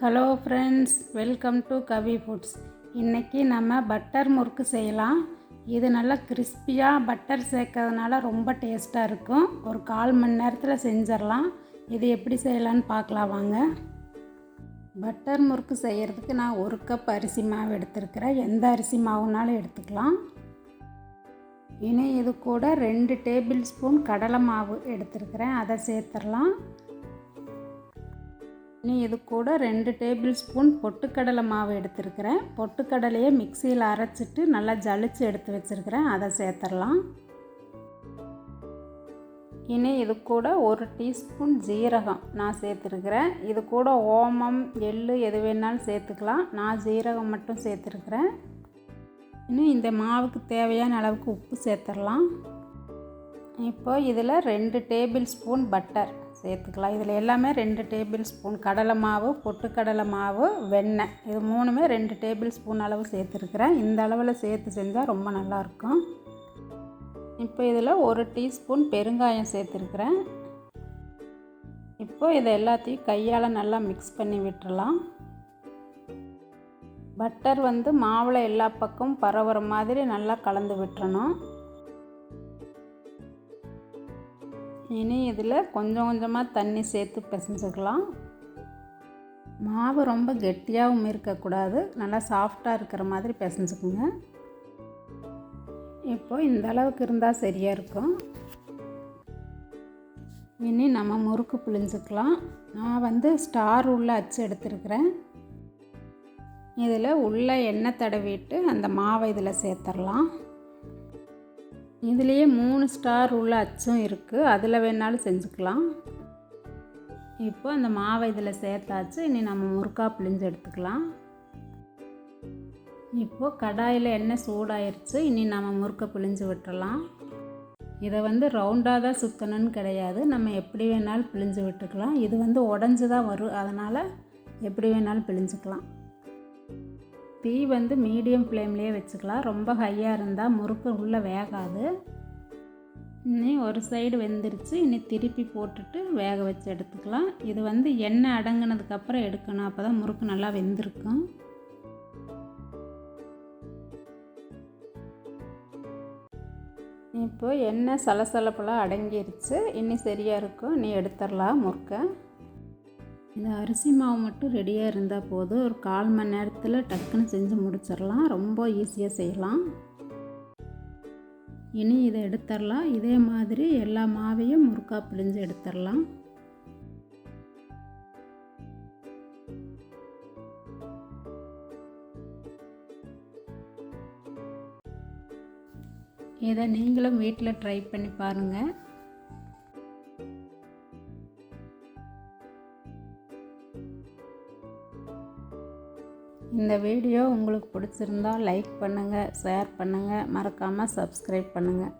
Hello friends, welcome to Kavi foods. இன்றைக்கி நம்ம butter முறுக்கு செய்யலாம். இது நல்லா கிறிஸ்பியாக பட்டர் சேர்க்கறதுனால ரொம்ப டேஸ்ட்டாக இருக்கும். ஒரு 1/4 மணி நேரத்தில் செஞ்சிடலாம். இது எப்படி செய்யலான்னு பார்க்கலாம் வாங்க. பட்டர் முறுக்கு செய்கிறதுக்கு நான் 1 கப் அரிசி மாவு எடுத்துருக்கிறேன். எந்த அரிசி மாவுனாலும் எடுத்துக்கலாம். இனி இது கூட 2 டேபிள் ஸ்பூன் கடலை மாவு எடுத்துருக்கிறேன், அதை சேர்த்துடலாம். இனி இது கூட 2 டேபிள் ஸ்பூன் பொட்டுக்கடலை மாவு எடுத்துருக்கிறேன். பொட்டுக்கடலையை மிக்சியில் அரைச்சிட்டு நல்லா ஜலிச்சு எடுத்து வச்சுருக்கிறேன், அதை சேர்த்துடலாம். இனி இது கூட 1 டீஸ்பூன் ஜீரகம் நான் சேர்த்துருக்கிறேன். இது கூட ஓமம், எள்ளு எது வேணாலும் சேர்த்துக்கலாம். நான் ஜீரகம் மட்டும் சேர்த்துருக்கிறேன். இனி இந்த மாவுக்கு தேவையான அளவுக்கு உப்பு சேர்த்துடலாம். இப்போ இதில் 2 டேபிள் ஸ்பூன் பட்டர் சேர்த்துக்கலாம். இதில் எல்லாமே 2 டேபிள் ஸ்பூன் கடலை மாவு, பொட்டுக்கடலை மாவு, வெண்ணெய், இது 3மே 2 டேபிள் ஸ்பூன் அளவு சேர்த்துருக்குறேன். இந்த அளவில் சேர்த்து செஞ்சால் ரொம்ப நல்லாயிருக்கும். இப்போ இதில் 1 டீஸ்பூன் பெருங்காயம் சேர்த்துருக்குறேன். இப்போ இதை எல்லாத்தையும் கையால் நல்லா மிக்ஸ் பண்ணி விட்டுறலாம். பட்டர் மாவில் எல்லா பக்கமும் பரவுற மாதிரி நல்லா கலந்து விட்டுறணும். இனி இதில் கொஞ்சம் கொஞ்சமாக தண்ணி சேர்த்து பிசைஞ்சுக்கலாம். மாவு ரொம்ப கெட்டியாகவும் இருக்கக்கூடாது, நல்லா சாஃப்டாக இருக்கிற மாதிரி பிசைஞ்சுக்குங்க. இப்போ இந்த அளவுக்கு இருந்தால் சரியாக இருக்கும். இனி நம்ம முறுக்கு பிழிஞ்சுக்கலாம். நான் ஸ்டார் உள்ள அச்சு எடுத்துருக்கிறேன். இதில் உள்ள எண்ணெய் தடவிட்டு அந்த மாவை இதில் சேர்த்துடலாம். இதுலேயே 3 ஸ்டார் உள்ள அச்சும் இருக்குது, அதில் வேணாலும் செஞ்சுக்கலாம். இப்போ அந்த மாவை இதில் சேர்த்தாச்சு. இனி நம்ம முறுக்காக பிழிஞ்சு எடுத்துக்கலாம். இப்போது கடாயில் எண்ணெய் சூடாயிருச்சு. இனி நம்ம முறுக்கை பிழிஞ்சு விட்டுறலாம். இதை ரவுண்டாக தான் சுற்றணும்னு கிடையாது, நம்ம எப்படி வேணாலும் பிழிஞ்சு விட்டுக்கலாம். இது உடஞ்சி தான் வரும், அதனால் எப்படி வேணாலும் பிழிஞ்சுக்கலாம். தீ மீடியம் ஃப்ளேம்லேயே வச்சுக்கலாம். ரொம்ப ஹையாக இருந்தால் முறுக்கு உள்ளே வேகாது. இனி ஒரு சைடு வெந்துருச்சு. இனி திருப்பி போட்டுட்டு வேக வச்சு எடுத்துக்கலாம். இது எண்ணெய் அடங்கினதுக்கப்புறம் எடுக்கணும், அப்போ தான் முறுக்கு நல்லா வெந்திருக்கும். இப்போ எண்ணெய் சலசலப்பெல்லாம் அடங்கிருச்சு. இனி சரியாக இருக்கும். இனி எடுத்துடலாம் முறுக்கை. இந்த அரிசி மாவு மட்டும் ரெடியாக இருந்தால் போதும். ஒரு 1/4 மணி நேரத்தில் டக்குன்னு செஞ்சு முடிச்சிடலாம். ரொம்ப ஈஸியாக செய்யலாம். இனி இதை எடுத்துடலாம். இதே மாதிரி எல்லா மாவையும் முறுக்கா பிழிஞ்சு எடுத்துடலாம். இதை நீங்களும் வீட்டில் ட்ரை பண்ணி பாருங்கள். இந்த வீடியோ உங்களுக்கு பிடிச்சிருந்தால் லைக் பண்ணுங்கள், ஷேர் பண்ணுங்கள், மறக்காமல் சப்ஸ்கிரைப் பண்ணுங்கள்.